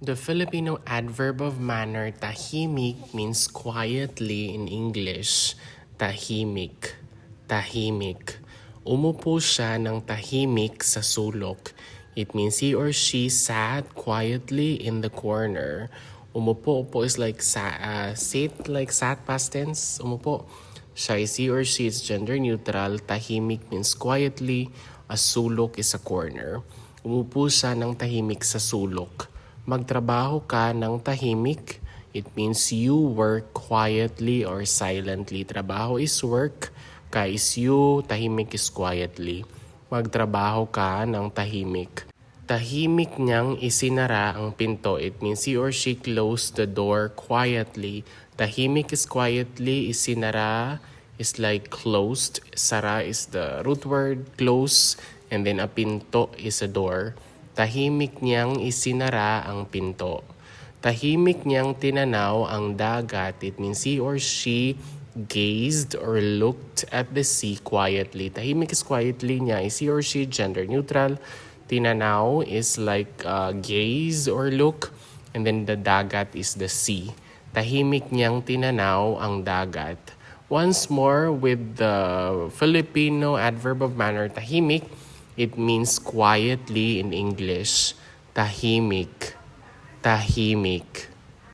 The Filipino adverb of manner tahimik means quietly in English. Tahimik. Tahimik. Umupo siya ng tahimik sa sulok. It means he or she sat quietly in the corner. Umupo is like sit like sat past tense. Umupo. Siya is he or she is gender neutral. Tahimik means quietly. A sulok is a corner. Umupo siya ng tahimik sa sulok. Magtrabaho ka ng tahimik. It means you work quietly or silently. Trabaho is work, ka is you, tahimik is quietly. Magtrabaho ka ng tahimik. Tahimik niyang isinara ang pinto. It means he or she closed the door quietly. Tahimik is quietly, isinara is like closed. Sara is the root word, close, and then a pinto is a door. Tahimik niyang isinara ang pinto. Tahimik niyang tinanaw ang dagat. It means he or she gazed or looked at the sea quietly. Tahimik is quietly niya is he or she, gender neutral. Tinanaw is like gaze or look. And then the dagat is the sea. Tahimik niyang tinanaw ang dagat. Once more with the Filipino adverb of manner, tahimik. It means quietly in English. Tahimik. Tahimik.